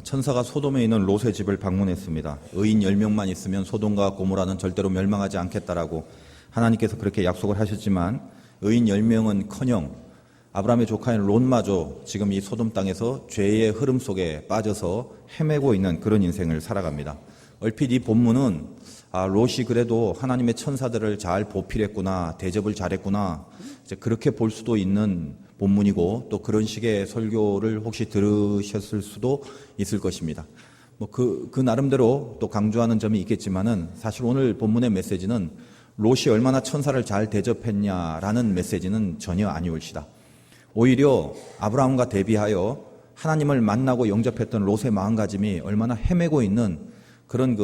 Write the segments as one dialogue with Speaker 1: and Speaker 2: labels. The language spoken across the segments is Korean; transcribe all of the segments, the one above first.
Speaker 1: 천사가 소돔에 있는 롯의 집을 방문했습니다. 의인 10명만 있으면 소돔과 고모라는 절대로 멸망하지 않겠다라고 하나님께서 그렇게 약속을 하셨지만 의인 10명은커녕 아브라함의 조카인 롯마저 지금 이 소돔 땅에서 죄의 흐름 속에 빠져서 헤매고 있는 그런 인생을 살아갑니다. 얼핏 이 본문은 롯이 그래도 하나님의 천사들을 잘 보필했구나, 대접을 잘했구나, 이제 그렇게 볼 수도 있는 본문이고 또 그런 식의 설교를 혹시 들으셨을 수도 있을 것입니다. 그 나름대로 또 강조하는 점이 있겠지만은 사실 오늘 본문의 메시지는 롯이 얼마나 천사를 잘 대접했냐라는 메시지는 전혀 아니올시다. 오히려 아브라함과 대비하여 하나님을 만나고 영접했던 롯의 마음가짐이 얼마나 헤매고 있는 그런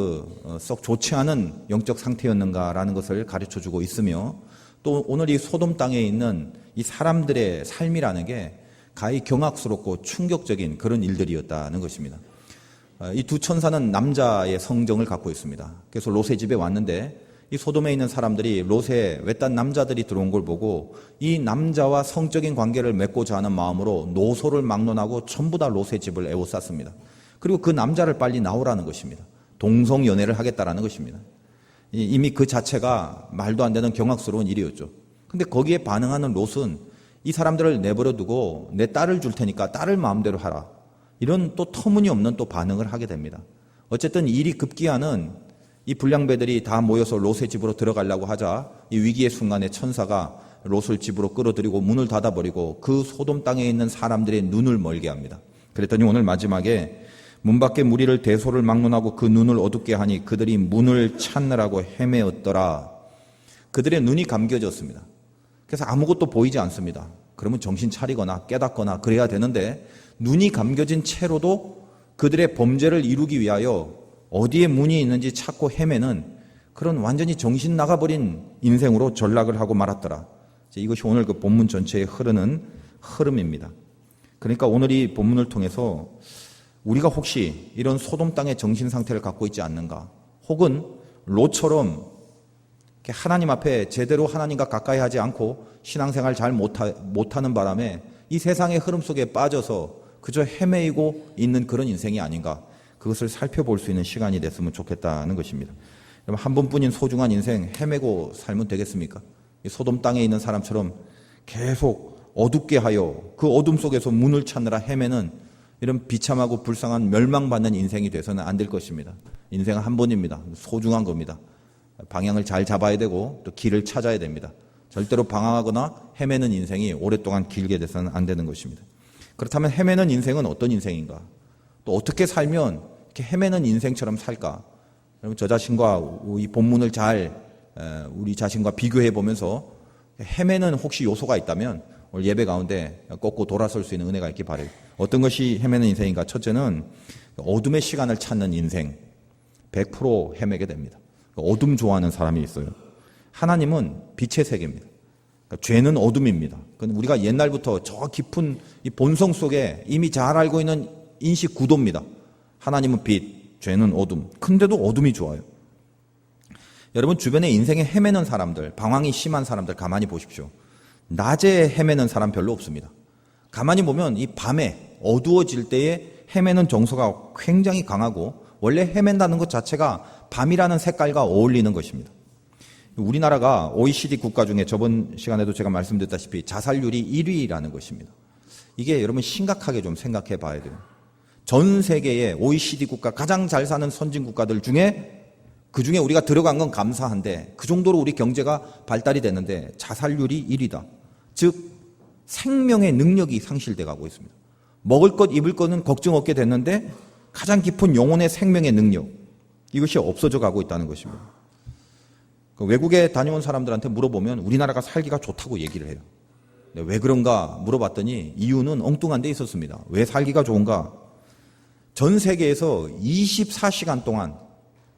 Speaker 1: 썩 좋지 않은 영적 상태였는가라는 것을 가르쳐주고 있으며 또 오늘 이 소돔 땅에 있는 이 사람들의 삶이라는 게 가히 경악스럽고 충격적인 그런 일들이었다는 것입니다. 이 두 천사는 남자의 성정을 갖고 있습니다. 그래서 롯의 집에 왔는데 이 소돔에 있는 사람들이 롯의 외딴 남자들이 들어온 걸 보고 이 남자와 성적인 관계를 맺고자 하는 마음으로 노소를 막론하고 전부 다 롯의 집을 에워쌌습니다. 그리고 그 남자를 빨리 나오라는 것입니다. 동성연애를 하겠다라는 것입니다. 이미 그 자체가 말도 안 되는 경악스러운 일이었죠. 근데 거기에 반응하는 롯은 이 사람들을 내버려 두고 내 딸을 줄 테니까 딸을 마음대로 하라. 이런 또 터무니없는 또 반응을 하게 됩니다. 어쨌든 일이 급기야는 이 불량배들이 다 모여서 롯의 집으로 들어가려고 하자 이 위기의 순간에 천사가 롯을 집으로 끌어들이고 문을 닫아버리고 그 소돔 땅에 있는 사람들의 눈을 멀게 합니다. 그랬더니 오늘 마지막에 문 밖에 무리를 대소를 막론하고 그 눈을 어둡게 하니 그들이 문을 찾느라고 헤매었더라. 그들의 눈이 감겨졌습니다. 그래서 아무것도 보이지 않습니다. 그러면 정신 차리거나 깨닫거나 그래야 되는데 눈이 감겨진 채로도 그들의 범죄를 이루기 위하여 어디에 문이 있는지 찾고 헤매는 그런 완전히 정신 나가버린 인생으로 전락을 하고 말았더라. 이것이 오늘 그 본문 전체에 흐르는 흐름입니다. 그러니까 오늘 이 본문을 통해서 우리가 혹시 이런 소돔 땅의 정신 상태를 갖고 있지 않는가? 혹은 롯처럼 하나님 앞에 제대로 하나님과 가까이 하지 않고 신앙생활 잘 못하는 바람에 이 세상의 흐름 속에 빠져서 그저 헤매이고 있는 그런 인생이 아닌가? 그것을 살펴볼 수 있는 시간이 됐으면 좋겠다는 것입니다. 여러분, 한 번뿐인 소중한 인생 헤매고 살면 되겠습니까? 이 소돔 땅에 있는 사람처럼 계속 어둡게 하여 그 어둠 속에서 문을 찾느라 헤매는 이런 비참하고 불쌍한 멸망받는 인생이 돼서는 안 될 것입니다. 인생은 한 번입니다. 소중한 겁니다. 방향을 잘 잡아야 되고 또 길을 찾아야 됩니다. 절대로 방황하거나 헤매는 인생이 오랫동안 길게 돼서는 안 되는 것입니다. 그렇다면 헤매는 인생은 어떤 인생인가? 또 어떻게 살면 이렇게 헤매는 인생처럼 살까? 여러분, 저 자신과 이 본문을 잘 우리 자신과 비교해 보면서 헤매는 혹시 요소가 있다면 오늘 예배 가운데 꺾고 돌아설 수 있는 은혜가 있기 바라요. 어떤 것이 헤매는 인생인가? 첫째는 어둠의 시간을 찾는 인생. 100% 헤매게 됩니다. 어둠 좋아하는 사람이 있어요. 하나님은 빛의 세계입니다. 그러니까 죄는 어둠입니다. 우리가 옛날부터 저 깊은 이 본성 속에 이미 잘 알고 있는 인식 구도입니다. 하나님은 빛, 죄는 어둠. 근데도 어둠이 좋아요. 여러분, 주변에 인생에 헤매는 사람들, 방황이 심한 사람들 가만히 보십시오. 낮에 헤매는 사람 별로 없습니다. 가만히 보면 이 밤에 어두워질 때에 헤매는 정서가 굉장히 강하고 원래 헤맨다는 것 자체가 밤이라는 색깔과 어울리는 것입니다. 우리나라가 OECD 국가 중에 저번 시간에도 제가 말씀드렸다시피 자살률이 1위라는 것입니다. 이게 여러분 심각하게 좀 생각해 봐야 돼요. 전 세계의 OECD 국가 가장 잘 사는 선진 국가들 중에 그 중에 우리가 들어간 건 감사한데 그 정도로 우리 경제가 발달이 됐는데 자살률이 1위다. 즉 생명의 능력이 상실돼 가고 있습니다. 먹을 것 입을 것은 걱정 없게 됐는데 가장 깊은 영혼의 생명의 능력 이것이 없어져 가고 있다는 것입니다. 외국에 다녀온 사람들한테 물어보면 우리나라가 살기가 좋다고 얘기를 해요. 왜 그런가 물어봤더니 이유는 엉뚱한 데 있었습니다. 왜 살기가 좋은가? 전 세계에서 24시간 동안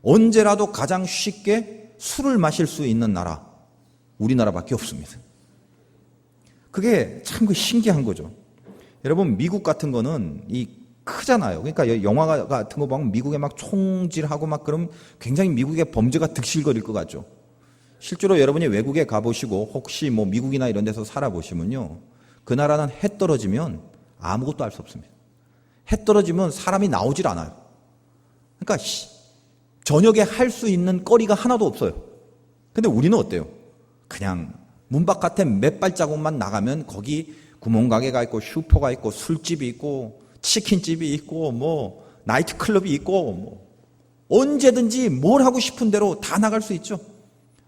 Speaker 1: 언제라도 가장 쉽게 술을 마실 수 있는 나라 우리나라밖에 없습니다. 그게 참 신기한 거죠. 여러분, 미국 같은 거는 크잖아요. 그러니까 영화 같은 거 보면 미국에 막 총질하고 막 그럼 굉장히 미국의 범죄가 득실거릴 것 같죠. 실제로 여러분이 외국에 가보시고 혹시 미국이나 이런 데서 살아보시면요. 그 나라는 해 떨어지면 아무것도 할 수 없습니다. 해 떨어지면 사람이 나오질 않아요. 그러니까 저녁에 할 수 있는 거리가 하나도 없어요. 근데 우리는 어때요? 그냥 문 바깥에 몇 발자국만 나가면 거기 구멍가게가 있고 슈퍼가 있고 술집이 있고 치킨집이 있고 뭐 나이트클럽이 있고 뭐 언제든지 뭘 하고 싶은 대로 다 나갈 수 있죠.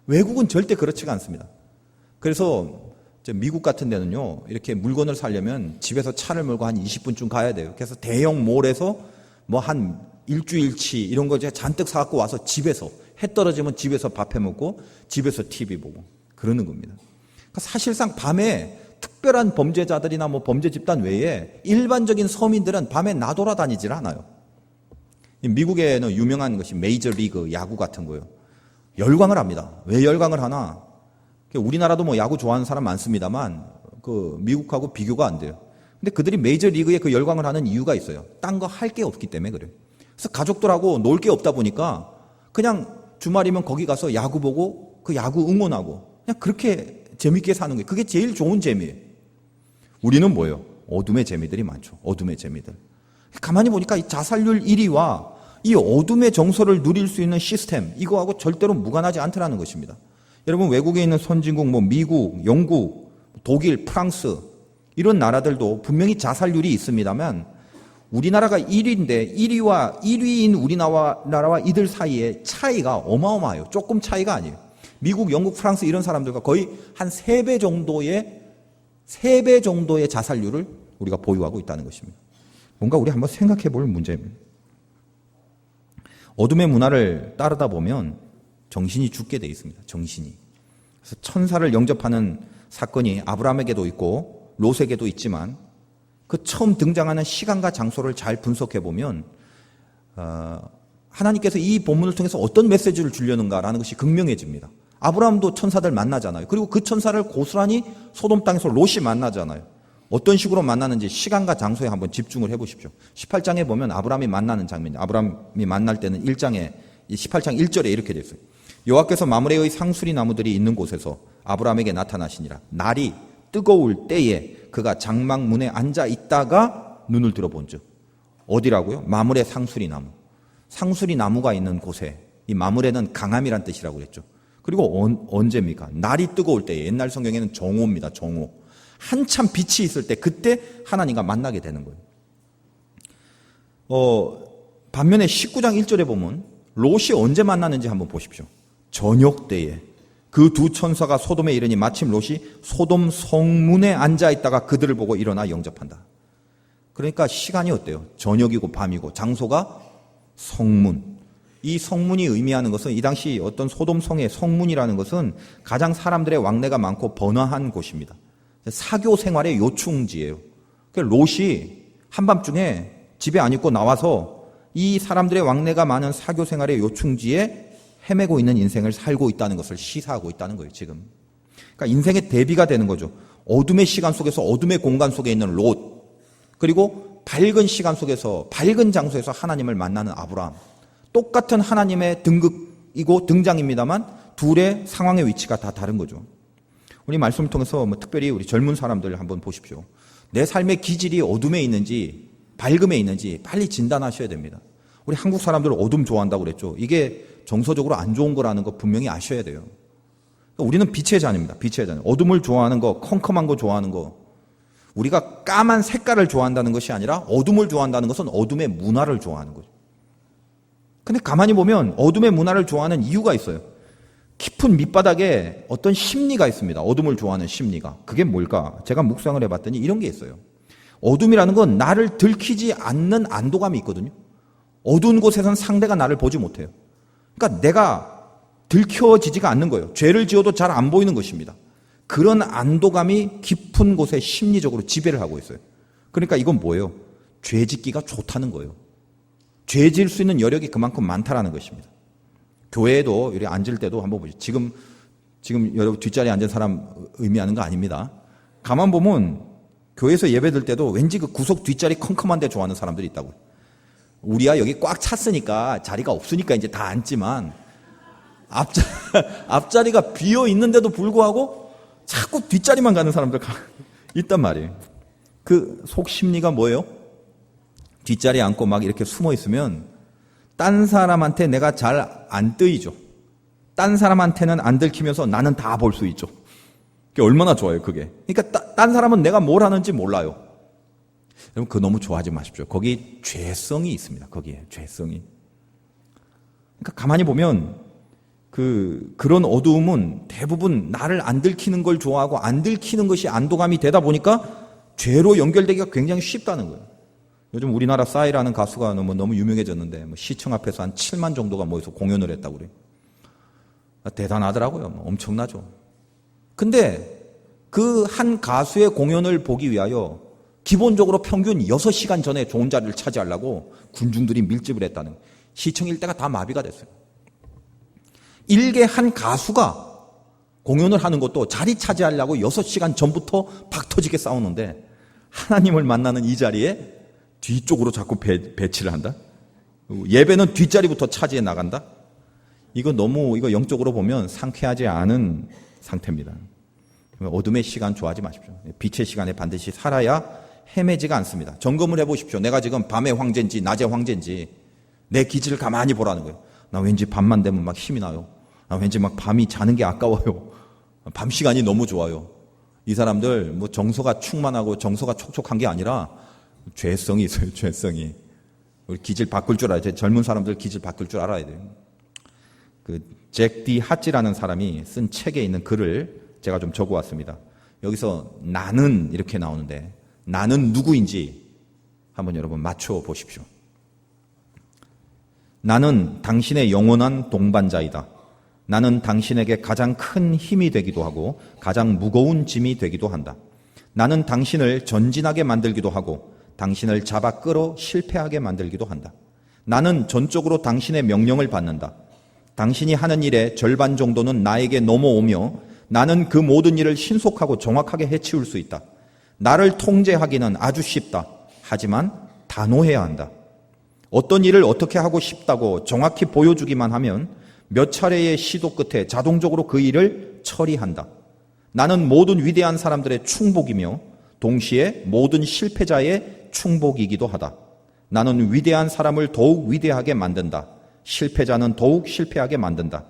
Speaker 1: 외국은 절대 그렇지가 않습니다. 그래서 미국 같은 데는요, 이렇게 물건을 사려면 집에서 차를 몰고 한 20분쯤 가야 돼요. 그래서 대형 몰에서 뭐 한 일주일치 이런 거 잔뜩 사갖고 와서 집에서 해 떨어지면 집에서 밥 해 먹고 집에서 TV 보고 그러는 겁니다. 그러니까 사실상 밤에 특별한 범죄자들이나 뭐 범죄 집단 외에 일반적인 서민들은 밤에 나돌아다니질 않아요. 미국에는 유명한 것이 메이저 리그 야구 같은 거예요. 열광을 합니다. 왜 열광을 하나? 우리나라도 뭐 야구 좋아하는 사람 많습니다만 그 미국하고 비교가 안 돼요. 근데 그들이 메이저 리그에 그 열광을 하는 이유가 있어요. 딴 거 할 게 없기 때문에 그래요. 그래서 가족들하고 놀 게 없다 보니까 그냥 주말이면 거기 가서 야구 보고 그 야구 응원하고 그냥 그렇게 재밌게 사는 거예요. 그게 제일 좋은 재미예요. 우리는 뭐예요? 어둠의 재미들이 많죠. 어둠의 재미들. 가만히 보니까 이 자살률 1위와 이 어둠의 정서를 누릴 수 있는 시스템, 이거하고 절대로 무관하지 않더라는 것입니다. 여러분, 외국에 있는 선진국, 뭐 미국, 영국, 독일, 프랑스 이런 나라들도 분명히 자살률이 있습니다만 우리나라가 1위인데 1위인 우리나라와 이들 사이에 차이가 어마어마해요. 조금 차이가 아니에요. 미국, 영국, 프랑스 이런 사람들과 거의 한 3배 정도의 자살률을 우리가 보유하고 있다는 것입니다. 뭔가 우리 한번 생각해 볼 문제입니다. 어둠의 문화를 따르다 보면 정신이 죽게 돼 있습니다. 정신이. 그래서 천사를 영접하는 사건이 아브라함에게도 있고 롯에게도 있지만 그 처음 등장하는 시간과 장소를 잘 분석해 보면 하나님께서 이 본문을 통해서 어떤 메시지를 주려는가라는 것이 극명해집니다. 아브라함도 천사들 만나잖아요. 그리고 그 천사를 고스란히 소돔 땅에서 롯이 만나잖아요. 어떤 식으로 만나는지 시간과 장소에 한번 집중을 해보십시오. 18장에 보면 아브라함이 만나는 장면이에요. 아브라함이 만날 때는 1장에 18장 1절에 이렇게 되어 있어요. 여호와께서 마므레의 상수리 나무들이 있는 곳에서 아브라함에게 나타나시니라. 날이 뜨거울 때에 그가 장막문에 앉아 있다가 눈을 들어본즉. 어디라고요? 마므레 상수리 나무. 상수리 나무가 있는 곳에, 이 마므레는 강함이란 뜻이라고 그랬죠. 그리고 언제입니까? 날이 뜨거울 때에. 옛날 성경에는 정오입니다. 정오. 한참 빛이 있을 때, 그때 하나님과 만나게 되는 거예요. 반면에 19장 1절에 보면 롯이 언제 만나는지 한번 보십시오. 저녁 때에 그 두 천사가 소돔에 이르니 마침 롯이 소돔 성문에 앉아 있다가 그들을 보고 일어나 영접한다. 그러니까 시간이 어때요? 저녁이고 밤이고 장소가 성문. 이 성문이 의미하는 것은 이 당시 어떤 소돔 성의 성문이라는 것은 가장 사람들의 왕래가 많고 번화한 곳입니다. 사교 생활의 요충지예요. 롯이 한밤중에 집에 안 있고 나와서 이 사람들의 왕래가 많은 사교 생활의 요충지에 헤매고 있는 인생을 살고 있다는 것을 시사하고 있다는 거예요, 지금. 그러니까 인생의 대비가 되는 거죠. 어둠의 시간 속에서 어둠의 공간 속에 있는 롯, 그리고 밝은 시간 속에서 밝은 장소에서 하나님을 만나는 아브라함. 똑같은 하나님의 등극이고 등장입니다만 둘의 상황의 위치가 다 다른 거죠. 우리 말씀을 통해서 특별히 우리 젊은 사람들 한번 보십시오. 내 삶의 기질이 어둠에 있는지 밝음에 있는지 빨리 진단하셔야 됩니다. 우리 한국 사람들 어둠 좋아한다고 그랬죠. 이게 정서적으로 안 좋은 거라는 거 분명히 아셔야 돼요. 우리는 빛의 자녀입니다. 빛의 자녀. 어둠을 좋아하는 거, 컴컴한 거 좋아하는 거. 우리가 까만 색깔을 좋아한다는 것이 아니라 어둠을 좋아한다는 것은 어둠의 문화를 좋아하는 거죠. 근데 가만히 보면 어둠의 문화를 좋아하는 이유가 있어요. 깊은 밑바닥에 어떤 심리가 있습니다. 어둠을 좋아하는 심리가. 그게 뭘까? 제가 묵상을 해봤더니 이런 게 있어요. 어둠이라는 건 나를 들키지 않는 안도감이 있거든요. 어두운 곳에선 상대가 나를 보지 못해요. 그러니까 내가 들켜지지가 않는 거예요. 죄를 지어도 잘 안 보이는 것입니다. 그런 안도감이 깊은 곳에 심리적으로 지배를 하고 있어요. 그러니까 이건 뭐예요? 죄 짓기가 좋다는 거예요. 죄 지을 수 있는 여력이 그만큼 많다라는 것입니다. 교회에도 이렇게 앉을 때도 한번 보시죠. 지금 여러분 뒷자리에 앉은 사람 의미하는 거 아닙니다. 가만 보면 교회에서 예배 들 때도 왠지 그 구석 뒷자리 컴컴한 데 좋아하는 사람들이 있다고요. 우리야 여기 꽉 찼으니까 자리가 없으니까 이제 다 앉지만 앞자리가 비어 있는데도 불구하고 자꾸 뒷자리만 가는 사람들 있단 말이에요. 그 속 심리가 뭐예요? 뒷자리에 앉고 막 이렇게 숨어 있으면 딴 사람한테 내가 잘 안 뜨이죠. 딴 사람한테는 안 들키면서 나는 다 볼 수 있죠. 그게 얼마나 좋아요, 그게. 그러니까 딴 사람은 내가 뭘 하는지 몰라요. 여러분, 그거 너무 좋아하지 마십시오. 거기 죄성이 있습니다. 거기에 죄성이. 그러니까 가만히 보면 그런 어두움은 대부분 나를 안 들키는 걸 좋아하고 안 들키는 것이 안도감이 되다 보니까 죄로 연결되기가 굉장히 쉽다는 거예요. 요즘 우리나라 싸이라는 가수가 너무 유명해졌는데 시청 앞에서 한 7만 정도가 모여서 공연을 했다고 그래요. 대단하더라고요. 엄청나죠. 근데 그 한 가수의 공연을 보기 위하여 기본적으로 평균 6시간 전에 좋은 자리를 차지하려고 군중들이 밀집을 했다는 거예요. 시청 일대가 다 마비가 됐어요. 일개 한 가수가 공연을 하는 것도 자리 차지하려고 6시간 전부터 박터지게 싸우는데 하나님을 만나는 이 자리에 뒤쪽으로 자꾸 배치를 한다? 예배는 뒷자리부터 차지해 나간다? 이거 영적으로 보면 상쾌하지 않은 상태입니다. 어둠의 시간 좋아하지 마십시오. 빛의 시간에 반드시 살아야 헤매지가 않습니다. 점검을 해보십시오. 내가 지금 밤의 황제인지 낮의 황제인지 내 기질을 가만히 보라는 거예요. 나 왠지 밤만 되면 막 힘이 나요. 나 왠지 막 밤이 자는 게 아까워요. 밤 시간이 너무 좋아요. 이 사람들 정서가 충만하고 정서가 촉촉한 게 아니라 죄성이 있어요. 죄성이. 우리 기질 바꿀 줄 알아야 돼요. 젊은 사람들 기질 바꿀 줄 알아야 돼요. 잭 디 하찌라는 사람이 쓴 책에 있는 글을 제가 좀 적어왔습니다. 여기서 나는 이렇게 나오는데 나는 누구인지 한번 여러분 맞춰 보십시오. 나는 당신의 영원한 동반자이다. 나는 당신에게 가장 큰 힘이 되기도 하고 가장 무거운 짐이 되기도 한다. 나는 당신을 전진하게 만들기도 하고 당신을 잡아 끌어 실패하게 만들기도 한다. 나는 전적으로 당신의 명령을 받는다. 당신이 하는 일의 절반 정도는 나에게 넘어오며 나는 그 모든 일을 신속하고 정확하게 해치울 수 있다. 나를 통제하기는 아주 쉽다. 하지만 단호해야 한다. 어떤 일을 어떻게 하고 싶다고 정확히 보여주기만 하면 몇 차례의 시도 끝에 자동적으로 그 일을 처리한다. 나는 모든 위대한 사람들의 충복이며 동시에 모든 실패자의 충복이기도 하다. 나는 위대한 사람을 더욱 위대하게 만든다. 실패자는 더욱 실패하게 만든다.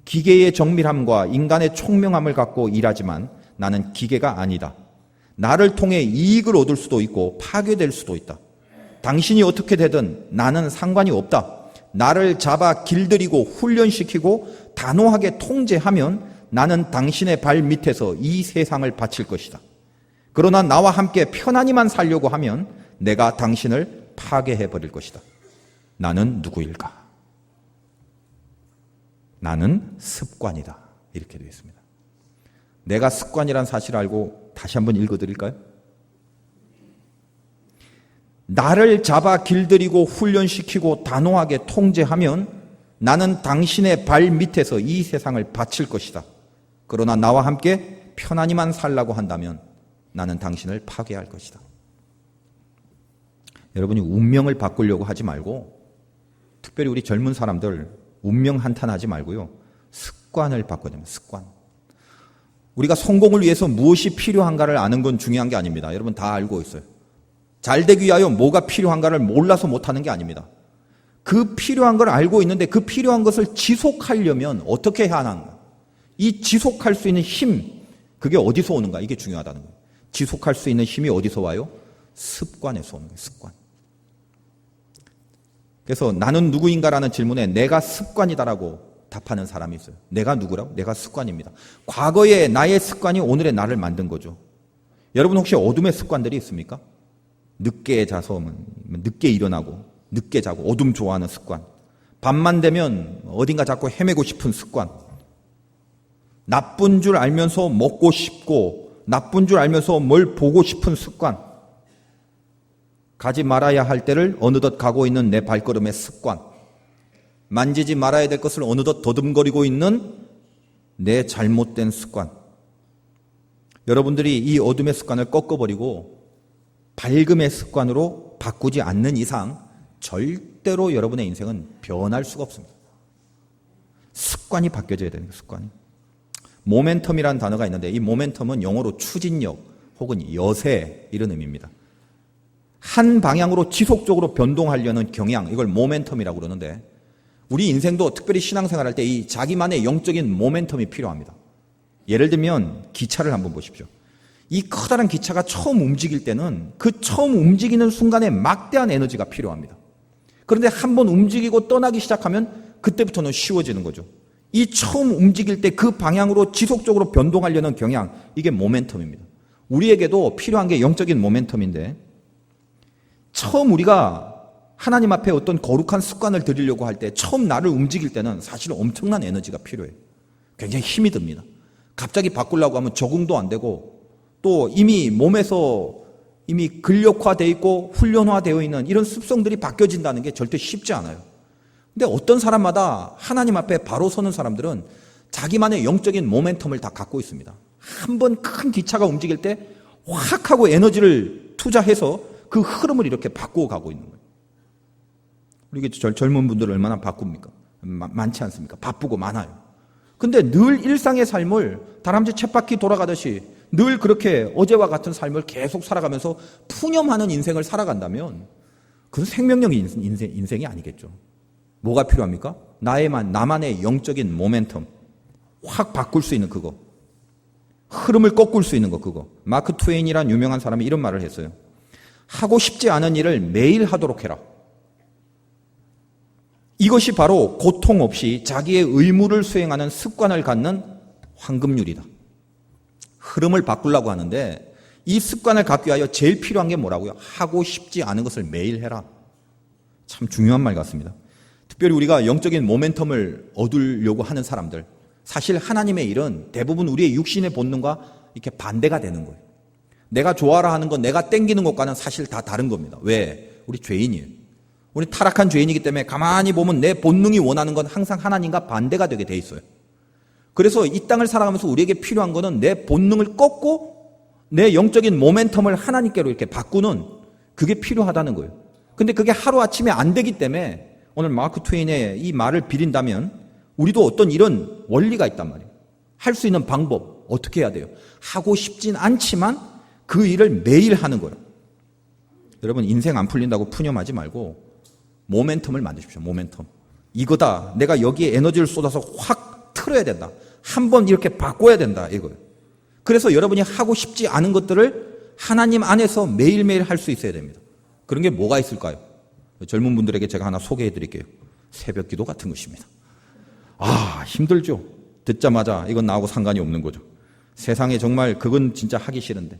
Speaker 1: 기계의 정밀함과 인간의 총명함을 갖고 일하지만 나는 기계가 아니다. 나를 통해 이익을 얻을 수도 있고 파괴될 수도 있다. 당신이 어떻게 되든 나는 상관이 없다. 나를 잡아 길들이고 훈련시키고 단호하게 통제하면 나는 당신의 발 밑에서 이 세상을 바칠 것이다. 그러나 나와 함께 편안히만 살려고 하면 내가 당신을 파괴해버릴 것이다. 나는 누구일까? 나는 습관이다. 이렇게 되어 있습니다. 내가 습관이란 사실을 알고 다시 한번 읽어드릴까요? 나를 잡아 길들이고 훈련시키고 단호하게 통제하면 나는 당신의 발 밑에서 이 세상을 바칠 것이다. 그러나 나와 함께 편안히만 살라고 한다면 나는 당신을 파괴할 것이다. 여러분이 운명을 바꾸려고 하지 말고 특별히 우리 젊은 사람들 운명 한탄하지 말고요. 습관을 바꿔야 됩니다. 습관. 우리가 성공을 위해서 무엇이 필요한가를 아는 건 중요한 게 아닙니다. 여러분 다 알고 있어요. 잘 되기 위하여 뭐가 필요한가를 몰라서 못하는 게 아닙니다. 그 필요한 걸 알고 있는데 그 필요한 것을 지속하려면 어떻게 해야 하는가? 이 지속할 수 있는 힘, 그게 어디서 오는가? 이게 중요하다는 거예요. 지속할 수 있는 힘이 어디서 와요? 습관에서 오는 거예요. 습관. 그래서 나는 누구인가라는 질문에 내가 습관이다라고 답하는 사람이 있어요. 내가 누구라고? 내가 습관입니다. 과거의 나의 습관이 오늘의 나를 만든 거죠. 여러분 혹시 어둠의 습관들이 있습니까? 늦게 자서 늦게 일어나고 늦게 자고 어둠 좋아하는 습관. 밤만 되면 어딘가 자꾸 헤매고 싶은 습관. 나쁜 줄 알면서 먹고 싶고 나쁜 줄 알면서 뭘 보고 싶은 습관. 가지 말아야 할 때를 어느덧 가고 있는 내 발걸음의 습관. 만지지 말아야 될 것을 어느덧 더듬거리고 있는 내 잘못된 습관. 여러분들이 이 어둠의 습관을 꺾어버리고 밝음의 습관으로 바꾸지 않는 이상 절대로 여러분의 인생은 변할 수가 없습니다. 습관이 바뀌어져야 되는 거예요. 습관이. 모멘텀이라는 단어가 있는데 이 모멘텀은 영어로 추진력 혹은 여세 이런 의미입니다. 한 방향으로 지속적으로 변동하려는 경향, 이걸 모멘텀이라고 그러는데 우리 인생도 특별히 신앙생활할 때 이 자기만의 영적인 모멘텀이 필요합니다. 예를 들면 기차를 한번 보십시오. 이 커다란 기차가 처음 움직일 때는 그 처음 움직이는 순간에 막대한 에너지가 필요합니다. 그런데 한번 움직이고 떠나기 시작하면 그때부터는 쉬워지는 거죠. 이 처음 움직일 때 그 방향으로 지속적으로 변동하려는 경향, 이게 모멘텀입니다. 우리에게도 필요한 게 영적인 모멘텀인데 처음 우리가 하나님 앞에 어떤 거룩한 습관을 들이려고 할 때 처음 나를 움직일 때는 사실 엄청난 에너지가 필요해요. 굉장히 힘이 듭니다. 갑자기 바꾸려고 하면 적응도 안 되고 또 이미 몸에서 이미 근력화되어 있고 훈련화되어 있는 이런 습성들이 바뀌어진다는 게 절대 쉽지 않아요. 근데 어떤 사람마다 하나님 앞에 바로 서는 사람들은 자기만의 영적인 모멘텀을 다 갖고 있습니다. 한번 큰 기차가 움직일 때 확 하고 에너지를 투자해서 그 흐름을 이렇게 바꾸어 가고 있는 거예요. 우리 젊은 분들 얼마나 바꿉니까? 많지 않습니까? 바쁘고 많아요. 근데 늘 일상의 삶을 다람쥐 쳇바퀴 돌아가듯이 늘 그렇게 어제와 같은 삶을 계속 살아가면서 푸념하는 인생을 살아간다면 그건 생명력 인생이 아니겠죠. 뭐가 필요합니까? 나만의 영적인 모멘텀, 확 바꿀 수 있는 그거, 흐름을 꺾을 수 있는 거, 그거. 마크 트웨인이란 유명한 사람이 이런 말을 했어요. 하고 싶지 않은 일을 매일 하도록 해라. 이것이 바로 고통 없이 자기의 의무를 수행하는 습관을 갖는 황금률이다. 흐름을 바꾸려고 하는데 이 습관을 갖기 위하여 제일 필요한 게 뭐라고요? 하고 싶지 않은 것을 매일 해라. 참 중요한 말 같습니다. 특별히 우리가 영적인 모멘텀을 얻으려고 하는 사람들, 사실 하나님의 일은 대부분 우리의 육신의 본능과 이렇게 반대가 되는 거예요. 내가 좋아라 하는 것, 내가 땡기는 것과는 사실 다 다른 겁니다. 왜? 우리 죄인이에요. 우리 타락한 죄인이기 때문에 가만히 보면 내 본능이 원하는 건 항상 하나님과 반대가 되게 돼 있어요. 그래서 이 땅을 살아가면서 우리에게 필요한 거는 내 본능을 꺾고 내 영적인 모멘텀을 하나님께로 이렇게 바꾸는 그게 필요하다는 거예요. 근데 그게 하루아침에 안 되기 때문에 오늘 마크 트웨인의 이 말을 빌린다면 우리도 어떤 이런 원리가 있단 말이에요. 할 수 있는 방법 어떻게 해야 돼요? 하고 싶진 않지만 그 일을 매일 하는 거예요. 여러분 인생 안 풀린다고 푸념하지 말고 모멘텀을 만드십시오. 모멘텀. 이거다. 내가 여기에 에너지를 쏟아서 확 틀어야 된다. 한번 이렇게 바꿔야 된다. 이거예요. 그래서 여러분이 하고 싶지 않은 것들을 하나님 안에서 매일매일 할 수 있어야 됩니다. 그런 게 뭐가 있을까요? 젊은 분들에게 제가 하나 소개해 드릴게요. 새벽 기도 같은 것입니다. 힘들죠. 듣자마자 이건 나하고 상관이 없는 거죠. 세상에 정말 그건 진짜 하기 싫은데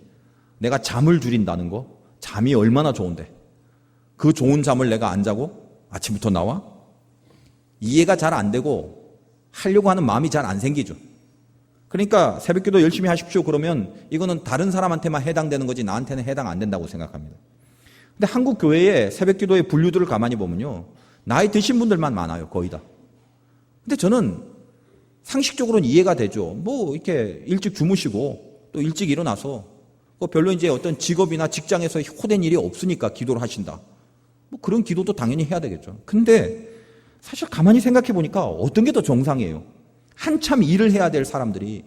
Speaker 1: 내가 잠을 줄인다는 거, 잠이 얼마나 좋은데 그 좋은 잠을 내가 안 자고 아침부터 나와? 이해가 잘 안 되고 하려고 하는 마음이 잘 안 생기죠. 그러니까 새벽기도 열심히 하십시오 그러면 이거는 다른 사람한테만 해당되는 거지 나한테는 해당 안 된다고 생각합니다. 근데 한국 교회의 새벽기도의 분류들을 가만히 보면요, 나이 드신 분들만 많아요. 거의 다. 근데 저는 상식적으로는 이해가 되죠. 뭐 이렇게 일찍 주무시고 또 일찍 일어나서 별로 이제 어떤 직업이나 직장에서 호된 일이 없으니까 기도를 하신다. 뭐 그런 기도도 당연히 해야 되겠죠. 근데 사실 가만히 생각해 보니까 어떤 게 더 정상이에요? 한참 일을 해야 될 사람들이,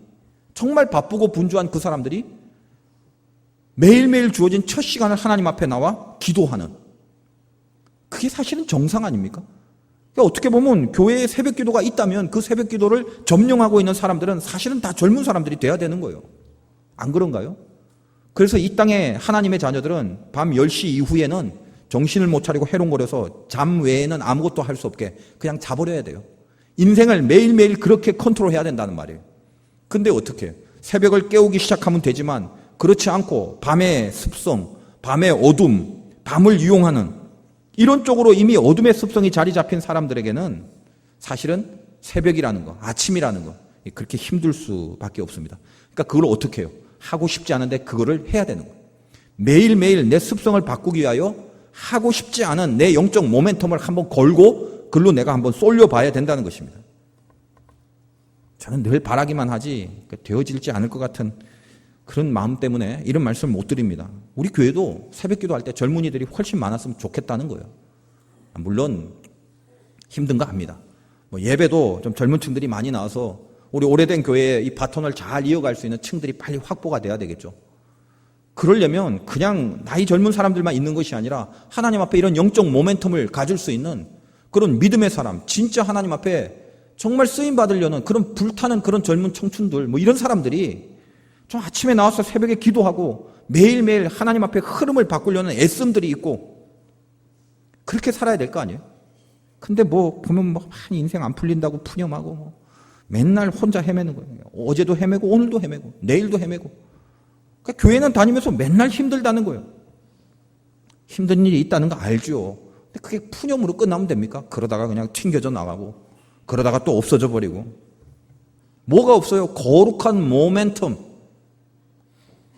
Speaker 1: 정말 바쁘고 분주한 그 사람들이 매일매일 주어진 첫 시간을 하나님 앞에 나와 기도하는, 그게 사실은 정상 아닙니까? 그러니까 어떻게 보면 교회에 새벽 기도가 있다면 그 새벽 기도를 점령하고 있는 사람들은 사실은 다 젊은 사람들이 돼야 되는 거예요. 안 그런가요? 그래서 이 땅의 하나님의 자녀들은 밤 10시 이후에는 정신을 못 차리고 해롱거려서 잠 외에는 아무것도 할 수 없게 그냥 자버려야 돼요. 인생을 매일매일 그렇게 컨트롤해야 된다는 말이에요. 근데 어떻게? 새벽을 깨우기 시작하면 되지만 그렇지 않고 밤의 습성, 밤의 어둠, 밤을 이용하는 이런 쪽으로 이미 어둠의 습성이 자리 잡힌 사람들에게는 사실은 새벽이라는 거, 아침이라는 거 그렇게 힘들 수밖에 없습니다. 그러니까 그걸 어떻게 해요? 하고 싶지 않은데 그거를 해야 되는 거예요. 매일매일 내 습성을 바꾸기 위하여 하고 싶지 않은 내 영적 모멘텀을 한번 걸고 글로 내가 한번 쏠려 봐야 된다는 것입니다. 저는 늘 바라기만 하지 되어질지 않을 것 같은 그런 마음 때문에 이런 말씀을 못 드립니다. 우리 교회도 새벽 기도할 때 젊은이들이 훨씬 많았으면 좋겠다는 거예요. 물론 힘든가 합니다. 예배도 좀 젊은 층들이 많이 나와서 우리 오래된 교회의 이 바톤을 잘 이어갈 수 있는 층들이 빨리 확보가 돼야 되겠죠. 그러려면 그냥 나이 젊은 사람들만 있는 것이 아니라 하나님 앞에 이런 영적 모멘텀을 가질 수 있는 그런 믿음의 사람, 진짜 하나님 앞에 정말 쓰임 받으려는 그런 불타는 그런 젊은 청춘들, 뭐 이런 사람들이 좀 아침에 나와서 새벽에 기도하고 매일매일 하나님 앞에 흐름을 바꾸려는 애씀들이 있고 그렇게 살아야 될 거 아니에요? 근데 뭐 보면 뭐 인생 안 풀린다고 푸념하고 뭐 맨날 혼자 헤매는 거예요. 어제도 헤매고 오늘도 헤매고 내일도 헤매고. 그러니까 교회는 다니면서 맨날 힘들다는 거예요. 힘든 일이 있다는 거 알죠. 근데 그게 푸념으로 끝나면 됩니까? 그러다가 그냥 튕겨져 나가고 그러다가 또 없어져 버리고. 뭐가 없어요? 거룩한 모멘텀,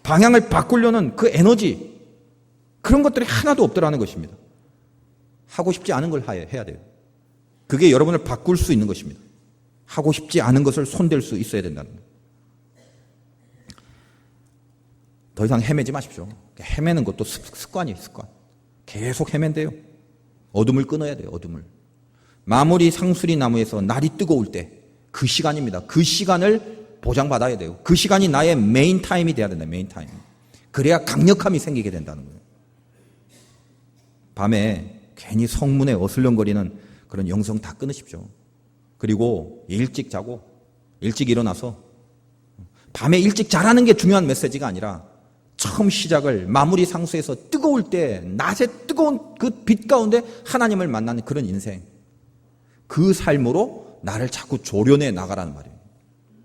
Speaker 1: 방향을 바꾸려는 그 에너지, 그런 것들이 하나도 없더라는 것입니다. 하고 싶지 않은 걸 해야 돼요. 그게 여러분을 바꿀 수 있는 것입니다. 하고 싶지 않은 것을 손댈 수 있어야 된다는 거예요. 더 이상 헤매지 마십시오. 헤매는 것도 습관이에요, 습관. 계속 헤맨대요. 어둠을 끊어야 돼요, 어둠을. 마무리 상수리 나무에서 날이 뜨거울 때 그 시간입니다. 그 시간을 보장받아야 돼요. 그 시간이 나의 메인 타임이 돼야 된다, 메인 타임. 그래야 강력함이 생기게 된다는 거예요. 밤에 괜히 성문에 어슬렁거리는 그런 영성 다 끊으십시오. 그리고 일찍 자고 일찍 일어나서 밤에 일찍 자라는 게 중요한 메시지가 아니라 처음 시작을 마무리 상수에서 뜨거울 때 낮에 뜨거운 그 빛 가운데 하나님을 만나는 그런 인생, 그 삶으로 나를 자꾸 조련해 나가라는 말이에요.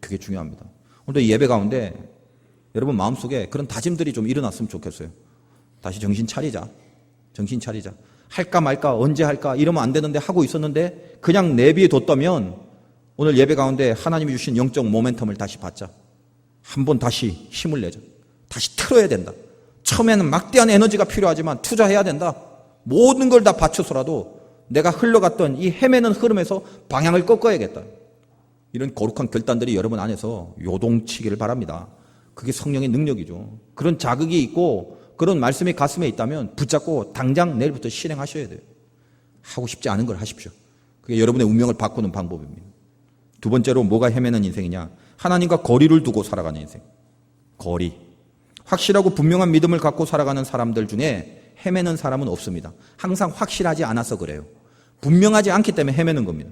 Speaker 1: 그게 중요합니다. 오늘 예배 가운데 여러분 마음속에 그런 다짐들이 좀 일어났으면 좋겠어요. 다시 정신 차리자. 정신 차리자. 할까 말까 언제 할까 이러면 안 되는데 하고 있었는데 그냥 내비에 뒀다면 오늘 예배 가운데 하나님이 주신 영적 모멘텀을 다시 받자. 한번 다시 힘을 내자. 다시 틀어야 된다. 처음에는 막대한 에너지가 필요하지만 투자해야 된다. 모든 걸 다 바쳐서라도 내가 흘러갔던 이 헤매는 흐름에서 방향을 꺾어야겠다. 이런 거룩한 결단들이 여러분 안에서 요동치기를 바랍니다. 그게 성령의 능력이죠. 그런 자극이 있고 그런 말씀이 가슴에 있다면 붙잡고 당장 내일부터 실행하셔야 돼요. 하고 싶지 않은 걸 하십시오. 그게 여러분의 운명을 바꾸는 방법입니다. 두 번째로 뭐가 헤매는 인생이냐? 하나님과 거리를 두고 살아가는 인생. 거리. 확실하고 분명한 믿음을 갖고 살아가는 사람들 중에 헤매는 사람은 없습니다. 항상 확실하지 않아서 그래요. 분명하지 않기 때문에 헤매는 겁니다.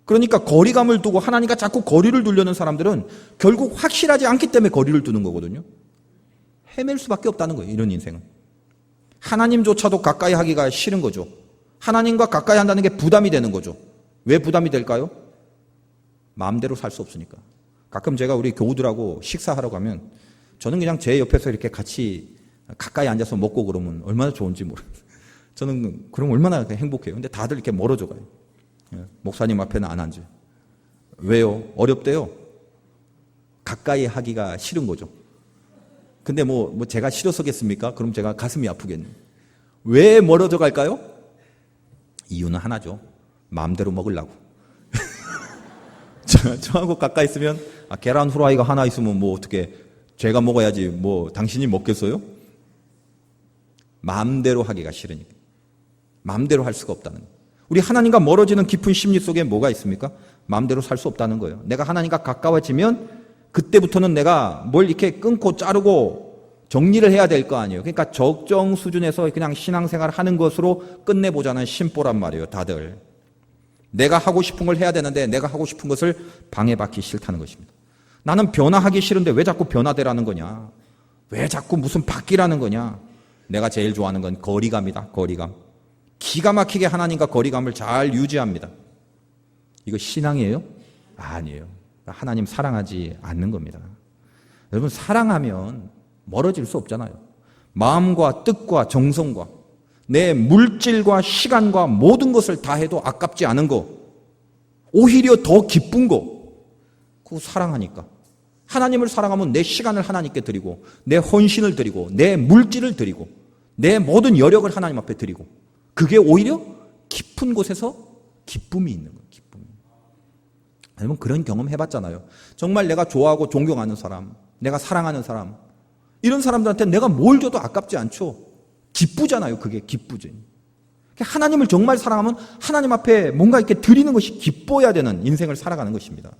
Speaker 1: 그러니까 거리감을 두고 하나님과 자꾸 거리를 두려는 사람들은 결국 확실하지 않기 때문에 거리를 두는 거거든요. 헤맬 수밖에 없다는 거예요, 이런 인생은. 하나님조차도 가까이 하기가 싫은 거죠. 하나님과 가까이 한다는 게 부담이 되는 거죠. 왜 부담이 될까요? 마음대로 살 수 없으니까. 가끔 제가 우리 교우들하고 식사하러 가면 저는 그냥 제 옆에서 이렇게 같이 가까이 앉아서 먹고 그러면 얼마나 좋은지 모르겠어요. 저는 그럼 얼마나 행복해요. 근데 다들 이렇게 멀어져 가요. 목사님 앞에는 안 앉아요. 왜요? 어렵대요. 가까이 하기가 싫은 거죠. 근데 뭐 제가 싫어서겠습니까? 그럼 제가 가슴이 아프겠네요. 왜 멀어져 갈까요? 이유는 하나죠. 마음대로 먹으려고. 저하고 가까이 있으면 계란 후라이가 하나 있으면 뭐 어떻게 제가 먹어야지 뭐 당신이 먹겠어요? 마음대로 하기가 싫으니까. 마음대로 할 수가 없다는 거예요. 우리 하나님과 멀어지는 깊은 심리 속에 뭐가 있습니까? 마음대로 살 수 없다는 거예요. 내가 하나님과 가까워지면 그때부터는 내가 뭘 이렇게 끊고 자르고 정리를 해야 될 거 아니에요. 그러니까 적정 수준에서 그냥 신앙생활 하는 것으로 끝내보자는 심보란 말이에요, 다들. 내가 하고 싶은 걸 해야 되는데 내가 하고 싶은 것을 방해받기 싫다는 것입니다. 나는 변화하기 싫은데 왜 자꾸 변화되라는 거냐? 왜 자꾸 무슨 바뀌라는 거냐? 내가 제일 좋아하는 건 거리감이다, 거리감. 기가 막히게 하나님과 거리감을 잘 유지합니다. 이거 신앙이에요? 아니에요. 하나님 사랑하지 않는 겁니다. 여러분, 사랑하면 멀어질 수 없잖아요. 마음과 뜻과 정성과 내 물질과 시간과 모든 것을 다 해도 아깝지 않은 거, 오히려 더 기쁜 거, 그거 사랑하니까. 하나님을 사랑하면 내 시간을 하나님께 드리고 내 헌신을 드리고 내 물질을 드리고 내 모든 여력을 하나님 앞에 드리고, 그게 오히려 깊은 곳에서 기쁨이 있는 거예요. 기쁨이. 여러분, 그런 경험 해봤잖아요. 정말 내가 좋아하고 존경하는 사람, 내가 사랑하는 사람, 이런 사람들한테 내가 뭘 줘도 아깝지 않죠. 기쁘잖아요. 그게 기쁘지. 하나님을 정말 사랑하면 하나님 앞에 뭔가 이렇게 드리는 것이 기뻐야 되는 인생을 살아가는 것입니다.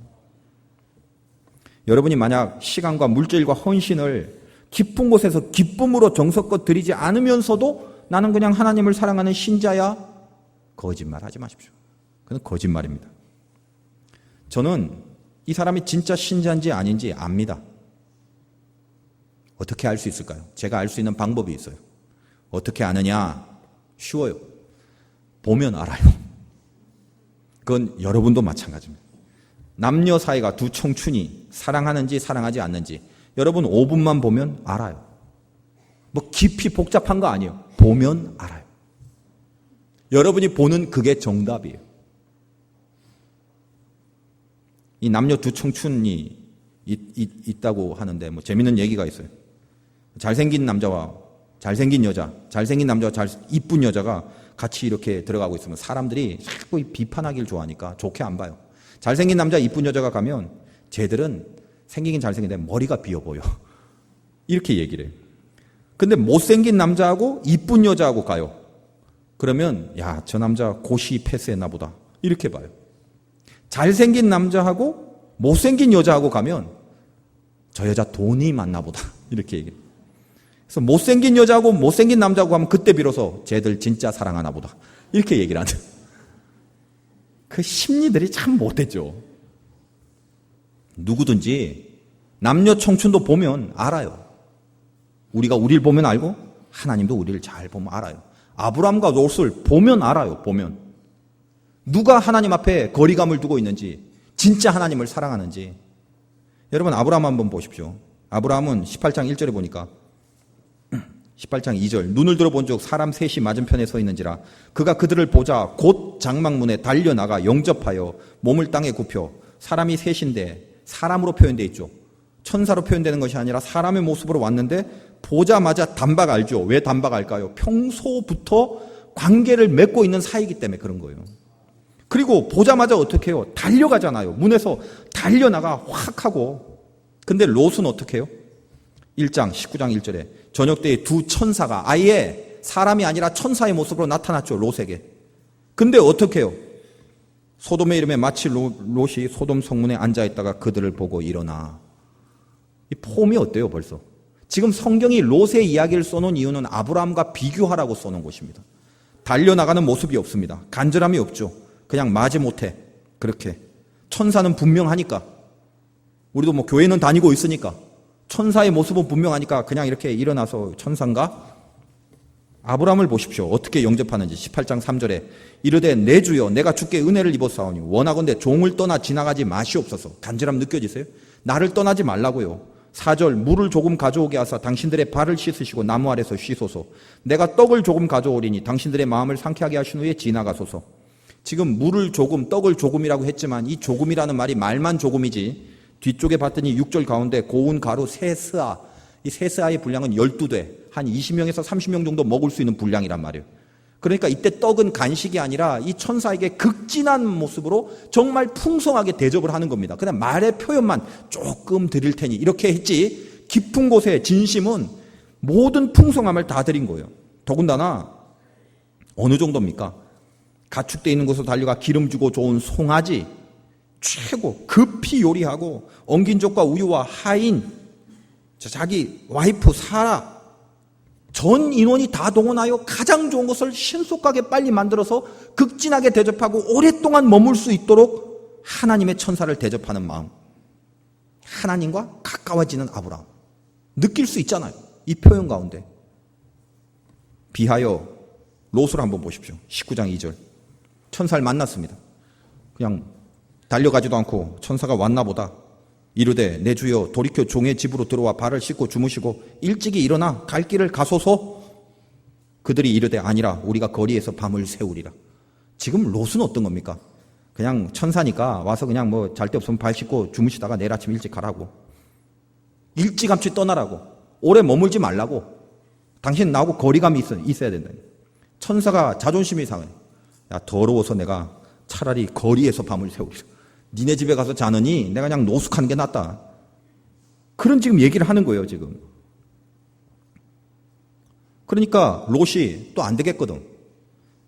Speaker 1: 여러분이 만약 시간과 물질과 헌신을 깊은 곳에서 기쁨으로 정성껏 드리지 않으면서도 나는 그냥 하나님을 사랑하는 신자야? 거짓말하지 마십시오. 그건 거짓말입니다. 저는 이 사람이 진짜 신자인지 아닌지 압니다. 어떻게 알 수 있을까요? 제가 알 수 있는 방법이 있어요. 어떻게 아느냐? 쉬워요. 보면 알아요. 그건 여러분도 마찬가지입니다. 남녀 사이가 두 청춘이 사랑하는지 사랑하지 않는지 여러분 5분만 보면 알아요. 뭐 깊이 복잡한 거 아니에요. 보면 알아요. 여러분이 보는 그게 정답이에요. 이 남녀 두 청춘이 있다고 하는데 뭐 재밌는 얘기가 있어요. 잘생긴 남자와 잘생긴 여자, 잘생긴 남자와 이쁜 여자가 같이 이렇게 들어가고 있으면 사람들이 자꾸 비판하기를 좋아하니까 좋게 안 봐요. 잘생긴 남자, 이쁜 여자가 가면 쟤들은 생기긴 잘생긴데 머리가 비어 보여. 이렇게 얘기를 해요. 근데 못생긴 남자하고 이쁜 여자하고 가요. 그러면 야, 저 남자 고시 패스했나 보다. 이렇게 봐요. 잘생긴 남자하고 못생긴 여자하고 가면 저 여자 돈이 많나 보다. 이렇게 얘기해요. 그래서 못생긴 여자하고 못생긴 남자하고 가면 그때 비로소 쟤들 진짜 사랑하나 보다. 이렇게 얘기를 하는. 그 심리들이 참 못되죠. 누구든지 남녀 청춘도 보면 알아요. 우리가 우리를 보면 알고 하나님도 우리를 잘 보면 알아요. 아브라함과 롯을 보면 알아요. 보면. 누가 하나님 앞에 거리감을 두고 있는지, 진짜 하나님을 사랑하는지. 여러분 아브라함 한번 보십시오. 아브라함은 18장 1절에 보니까 18장 2절 눈을 들어본 즉 사람 셋이 맞은편에 서 있는지라 그가 그들을 보자 곧 장막문에 달려나가 영접하여 몸을 땅에 굽혀 사람이 셋인데 사람으로 표현되어 있죠. 천사로 표현되는 것이 아니라 사람의 모습으로 왔는데 보자마자 단박 알죠. 왜 단박 알까요? 평소부터 관계를 맺고 있는 사이이기 때문에 그런 거예요. 그리고 보자마자 어떻게 해요? 달려가잖아요. 문에서 달려나가 확 하고. 근데 롯은 어떻게 해요? 1장 19장 1절에 저녁 때에 두 천사가 아예 사람이 아니라 천사의 모습으로 나타났죠. 롯에게. 근데 어떻게 해요? 소돔의 이름에 마치 롯이 소돔 성문에 앉아있다가 그들을 보고 일어나. 이 폼이 어때요 벌써? 지금 성경이 롯의 이야기를 써놓은 이유는 아브라함과 비교하라고 써놓은 것입니다. 달려나가는 모습이 없습니다. 간절함이 없죠. 그냥 마지못해 그렇게. 천사는 분명하니까. 우리도 뭐 교회는 다니고 있으니까 천사의 모습은 분명하니까 그냥 이렇게 일어나서 천사인가? 아브라함을 보십시오. 어떻게 영접하는지 18장 3절에 이르되 내 주여 내가 주께 은혜를 입었사오니 원하건대 종을 떠나 지나가지 마시옵소서. 간절함 느껴지세요? 나를 떠나지 말라고요. 4절 물을 조금 가져오게 하사 당신들의 발을 씻으시고 나무 아래서 쉬소서. 내가 떡을 조금 가져오리니 당신들의 마음을 상쾌하게 하신 후에 지나가소서. 지금 물을 조금 떡을 조금이라고 했지만 이 조금이라는 말이 말만 조금이지 뒤쪽에 봤더니 6절 가운데 고운 가루 세 스아, 이 세 스아의 분량은 12대, 한 20명에서 30명 정도 먹을 수 있는 분량이란 말이에요. 그러니까 이때 떡은 간식이 아니라 이 천사에게 극진한 모습으로 정말 풍성하게 대접을 하는 겁니다. 그냥 말의 표현만 조금 드릴 테니 이렇게 했지 깊은 곳에 진심은 모든 풍성함을 다 드린 거예요. 더군다나 어느 정도입니까? 가축돼 있는 곳으로 달려가 기름 주고 좋은 송아지 최고 급히 요리하고 엉긴 족과 우유와 하인 자기 와이프 사라 전 인원이 다 동원하여 가장 좋은 것을 신속하게 빨리 만들어서 극진하게 대접하고 오랫동안 머물 수 있도록 하나님의 천사를 대접하는 마음. 하나님과 가까워지는 아브라함. 느낄 수 있잖아요. 이 표현 가운데. 비하여 롯을 한번 보십시오. 19장 2절. 천사를 만났습니다. 그냥 달려가지도 않고 천사가 왔나 보다. 이르되 내 주여 돌이켜 종의 집으로 들어와 발을 씻고 주무시고 일찍이 일어나 갈 길을 가소서. 그들이 이르되 아니라 우리가 거리에서 밤을 새우리라. 지금 롯은 어떤 겁니까? 그냥 천사니까 와서 그냥 뭐 잘 데 없으면 발 씻고 주무시다가 내일 아침 일찍 가라고. 일찌감치 떠나라고. 오래 머물지 말라고. 당신 나하고 거리감이 있어야 된다. 천사가 자존심이 상해. 야 더러워서 내가 차라리 거리에서 밤을 새우리라. 니네 집에 가서 자느니 내가 그냥 노숙하는 게 낫다. 그런 지금 얘기를 하는 거예요, 지금. 그러니까 롯이 또 안 되겠거든.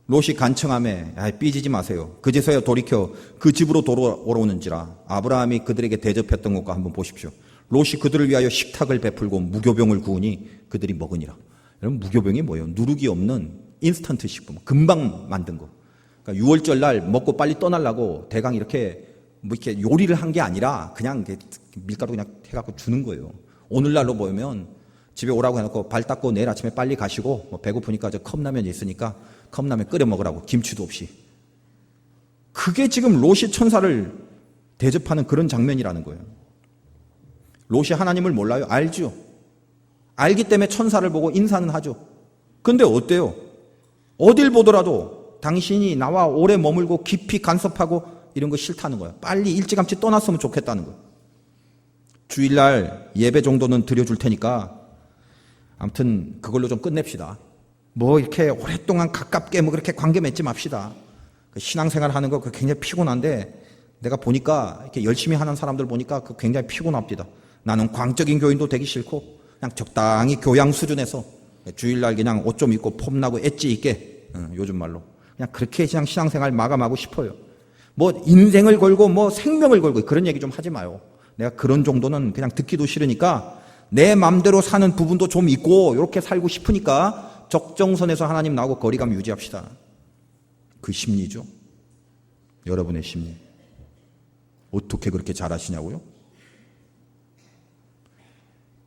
Speaker 1: 롯이 간청함에 삐지지 마세요. 그제서야 돌이켜 그 집으로 돌아오는지라. 아브라함이 그들에게 대접했던 것과 한번 보십시오. 롯이 그들을 위하여 식탁을 베풀고 무교병을 구우니 그들이 먹으니라. 여러분, 무교병이 뭐예요? 누룩이 없는 인스턴트 식품, 금방 만든 거. 그러니까 6월절 날 먹고 빨리 떠나려고 대강 이렇게 뭐 이렇게 요리를 한 게 아니라 그냥 밀가루 그냥 해갖고 주는 거예요. 오늘날로 보면 집에 오라고 해놓고 발 닦고 내일 아침에 빨리 가시고 뭐 배고프니까 저 컵라면이 있으니까 컵라면 끓여 먹으라고, 김치도 없이. 그게 지금 롯이 천사를 대접하는 그런 장면이라는 거예요. 롯이 하나님을 몰라요? 알죠. 알기 때문에 천사를 보고 인사는 하죠. 근데 어때요? 어딜 보더라도 당신이 나와 오래 머물고 깊이 간섭하고 이런 거 싫다는 거예요. 빨리 일찌감치 떠났으면 좋겠다는 거예요. 주일날 예배 정도는 드려줄 테니까 아무튼 그걸로 좀 끝냅시다. 뭐 이렇게 오랫동안 가깝게 뭐 그렇게 관계 맺지 맙시다. 신앙생활 하는 거 굉장히 피곤한데 내가 보니까 이렇게 열심히 하는 사람들 보니까 굉장히 피곤합니다. 나는 광적인 교인도 되기 싫고 그냥 적당히 교양 수준에서 주일날 그냥 옷 좀 입고 폼나고 엣지 있게, 요즘 말로 그냥 그렇게 그냥 신앙생활 마감하고 싶어요. 뭐 인생을 걸고 뭐 생명을 걸고 그런 얘기 좀 하지 마요. 내가 그런 정도는 그냥 듣기도 싫으니까 내 맘대로 사는 부분도 좀 있고 이렇게 살고 싶으니까 적정선에서 하나님 나오고 거리감 유지합시다. 그 심리죠. 여러분의 심리. 어떻게 그렇게 잘하시냐고요?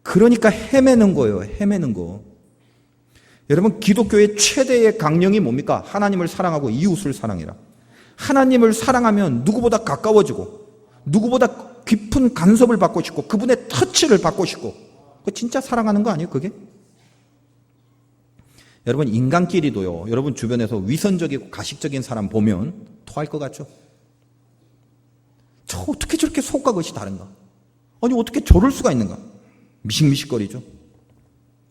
Speaker 1: 그러니까 헤매는 거예요. 헤매는 거. 여러분, 기독교의 최대의 강령이 뭡니까? 하나님을 사랑하고 이웃을 사랑해라. 하나님을 사랑하면 누구보다 가까워지고 누구보다 깊은 간섭을 받고 싶고 그분의 터치를 받고 싶고, 그 진짜 사랑하는 거 아니에요, 그게? 여러분, 인간끼리도요, 여러분 주변에서 위선적이고 가식적인 사람 보면 토할 것 같죠? 저 어떻게 저렇게 속과 겉이 다른가? 아니, 어떻게 저럴 수가 있는가? 미식미식거리죠.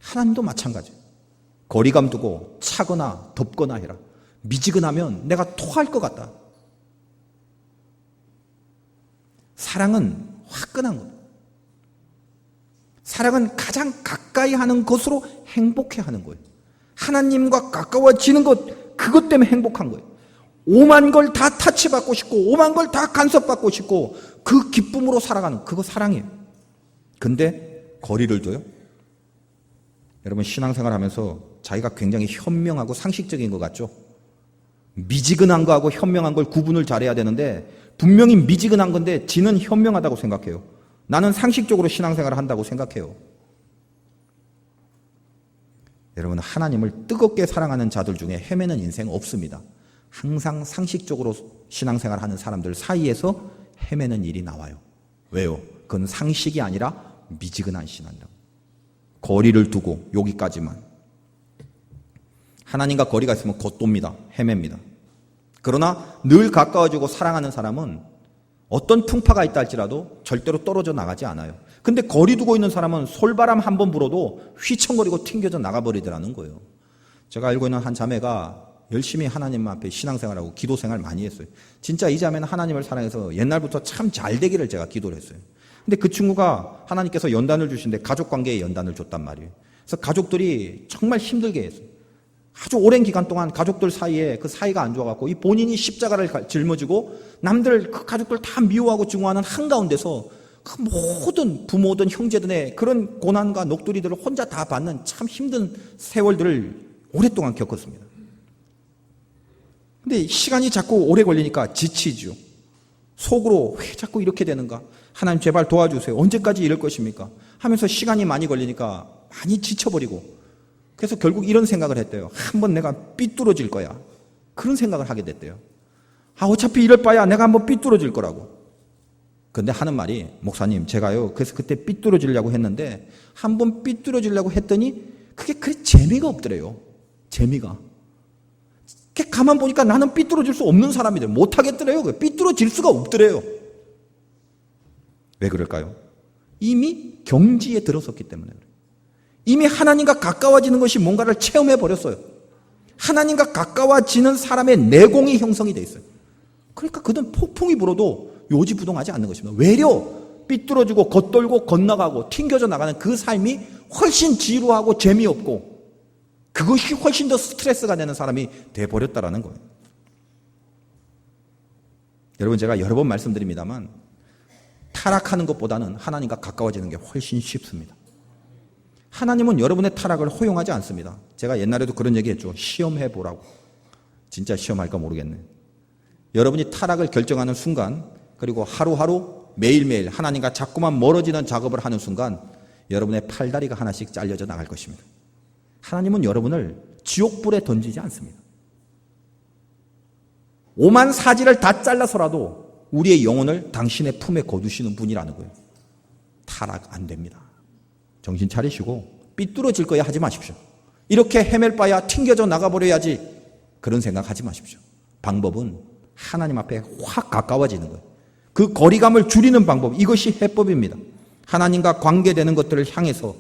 Speaker 1: 하나님도 마찬가지예요. 거리감 두고 차거나 덮거나 해라. 미지근하면 내가 토할 것 같다. 사랑은 화끈한 거예요. 사랑은 가장 가까이 하는 것으로 행복해 하는 거예요. 하나님과 가까워지는 것, 그것 때문에 행복한 거예요. 오만 걸 다 타치받고 싶고 오만 걸 다 간섭받고 싶고 그 기쁨으로 살아가는, 그거 사랑이에요. 근데 거리를 둬요? 여러분, 신앙생활 하면서 자기가 굉장히 현명하고 상식적인 것 같죠? 미지근한 거하고 현명한 걸 구분을 잘해야 되는데 분명히 미지근한 건데 지는 현명하다고 생각해요. 나는 상식적으로 신앙생활을 한다고 생각해요. 여러분, 하나님을 뜨겁게 사랑하는 자들 중에 헤매는 인생 없습니다. 항상 상식적으로 신앙생활 하는 사람들 사이에서 헤매는 일이 나와요. 왜요? 그건 상식이 아니라 미지근한 신앙이다. 거리를 두고 여기까지만. 하나님과 거리가 있으면 겉돕니다. 헤맵니다. 그러나 늘 가까워지고 사랑하는 사람은 어떤 풍파가 있다 할지라도 절대로 떨어져 나가지 않아요. 근데 거리 두고 있는 사람은 솔바람 한 번 불어도 휘청거리고 튕겨져 나가버리더라는 거예요. 제가 알고 있는 한 자매가 열심히 하나님 앞에 신앙생활하고 기도생활 많이 했어요. 진짜 이 자매는 하나님을 사랑해서 옛날부터 참 잘 되기를 제가 기도를 했어요. 근데 그 친구가 하나님께서 연단을 주신데 가족관계에 연단을 줬단 말이에요. 그래서 가족들이 정말 힘들게 했어요. 아주 오랜 기간 동안 가족들 사이에 그 사이가 안 좋아갖고 이 본인이 십자가를 짊어지고 남들 그 가족들 다 미워하고 증오하는 한가운데서 그 모든 부모든 형제든의 그런 고난과 녹두리들을 혼자 다 받는 참 힘든 세월들을 오랫동안 겪었습니다. 근데 시간이 자꾸 오래 걸리니까 지치죠. 속으로 왜 자꾸 이렇게 되는가? 하나님 제발 도와주세요. 언제까지 이럴 것입니까? 하면서 시간이 많이 걸리니까 많이 지쳐버리고, 그래서 결국 이런 생각을 했대요. 한번 내가 삐뚤어질 거야. 그런 생각을 하게 됐대요. 어차피 이럴 바야 내가 한번 삐뚤어질 거라고. 근데 하는 말이, 목사님 제가요 그래서 그때 삐뚤어지려고 했는데 한번 삐뚤어지려고 했더니 그게 그리 재미가 없더래요. 재미가. 가만 보니까 나는 삐뚤어질 수 없는 사람이래. 못하겠더래요. 삐뚤어질 수가 없더래요. 왜 그럴까요? 이미 경지에 들어섰기 때문에 그래요. 이미 하나님과 가까워지는 것이 뭔가를 체험해 버렸어요. 하나님과 가까워지는 사람의 내공이 형성이 돼 있어요. 그러니까 그는 폭풍이 불어도 요지부동하지 않는 것입니다. 외려 삐뚤어지고 겉돌고 겉나가고 튕겨져 나가는 그 삶이 훨씬 지루하고 재미없고 그것이 훨씬 더 스트레스가 되는 사람이 돼버렸다라는 거예요. 여러분, 제가 여러 번 말씀드립니다만 다 타락하는 것보다는 하나님과 가까워지는 게 훨씬 쉽습니다. 하나님은 여러분의 타락을 허용하지 않습니다. 제가 옛날에도 그런 얘기 했죠. 시험해 보라고. 진짜 시험할까 모르겠네. 여러분이 타락을 결정하는 순간, 그리고 하루하루 매일매일 하나님과 자꾸만 멀어지는 작업을 하는 순간 여러분의 팔다리가 하나씩 잘려져 나갈 것입니다. 하나님은 여러분을 지옥불에 던지지 않습니다. 오만 사지를 다 잘라서라도 우리의 영혼을 당신의 품에 거두시는 분이라는 거예요. 타락 안 됩니다. 정신 차리시고 삐뚤어질 거야 하지 마십시오. 이렇게 헤맬 바야 튕겨져 나가버려야지 그런 생각하지 마십시오. 방법은 하나님 앞에 확 가까워지는 거예요. 그 거리감을 줄이는 방법, 이것이 해법입니다. 하나님과 관계되는 것들을 향해서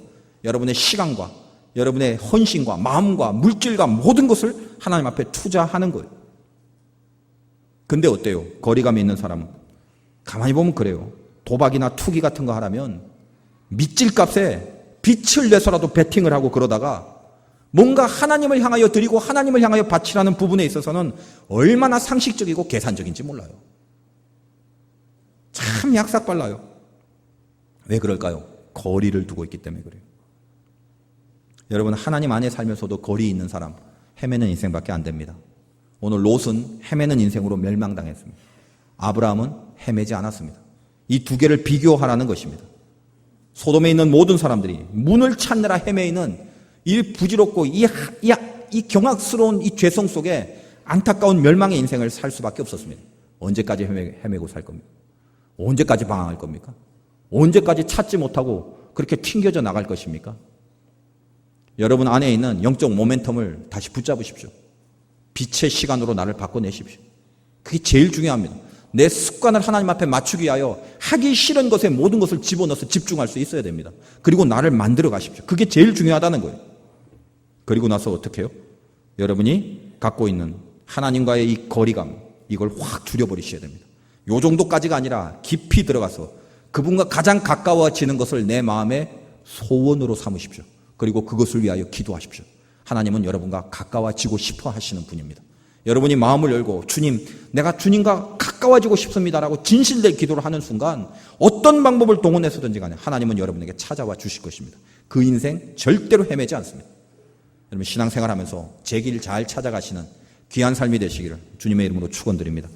Speaker 1: 여러분의 시간과 여러분의 헌신과 마음과 물질과 모든 것을 하나님 앞에 투자하는 거예요. 근데 어때요? 거리감이 있는 사람은 가만히 보면 그래요. 도박이나 투기 같은 거 하라면 밑질값에 빛을 내서라도 베팅을 하고 그러다가 뭔가 하나님을 향하여 드리고 하나님을 향하여 바치라는 부분에 있어서는 얼마나 상식적이고 계산적인지 몰라요. 참 약삭빨라요. 왜 그럴까요? 거리를 두고 있기 때문에 그래요. 여러분, 하나님 안에 살면서도 거리 있는 사람 헤매는 인생밖에 안 됩니다. 오늘 롯은 헤매는 인생으로 멸망당했습니다. 아브라함은 헤매지 않았습니다. 이 두 개를 비교하라는 것입니다. 소돔에 있는 모든 사람들이 문을 찾느라 헤매이는 이 부질없고 이 경악스러운 이 죄성 속에 안타까운 멸망의 인생을 살 수밖에 없었습니다. 언제까지 헤매고 살 겁니까? 언제까지 방황할 겁니까? 언제까지 찾지 못하고 그렇게 튕겨져 나갈 것입니까? 여러분 안에 있는 영적 모멘텀을 다시 붙잡으십시오. 빛의 시간으로 나를 바꿔내십시오. 그게 제일 중요합니다. 내 습관을 하나님 앞에 맞추기 위하여 하기 싫은 것에 모든 것을 집어넣어서 집중할 수 있어야 됩니다. 그리고 나를 만들어 가십시오. 그게 제일 중요하다는 거예요. 그리고 나서 어떻게 해요? 여러분이 갖고 있는 하나님과의 이 거리감, 이걸 확 줄여버리셔야 됩니다. 요 정도까지가 아니라 깊이 들어가서 그분과 가장 가까워지는 것을 내 마음의 소원으로 삼으십시오. 그리고 그것을 위하여 기도하십시오. 하나님은 여러분과 가까워지고 싶어 하시는 분입니다. 여러분이 마음을 열고 주님, 내가 주님과 가까워지고 싶습니다라고 진실된 기도를 하는 순간 어떤 방법을 동원해서든지 간에 하나님은 여러분에게 찾아와 주실 것입니다. 그 인생 절대로 헤매지 않습니다. 여러분 신앙생활하면서 제 길 잘 찾아가시는 귀한 삶이 되시기를 주님의 이름으로 축원드립니다.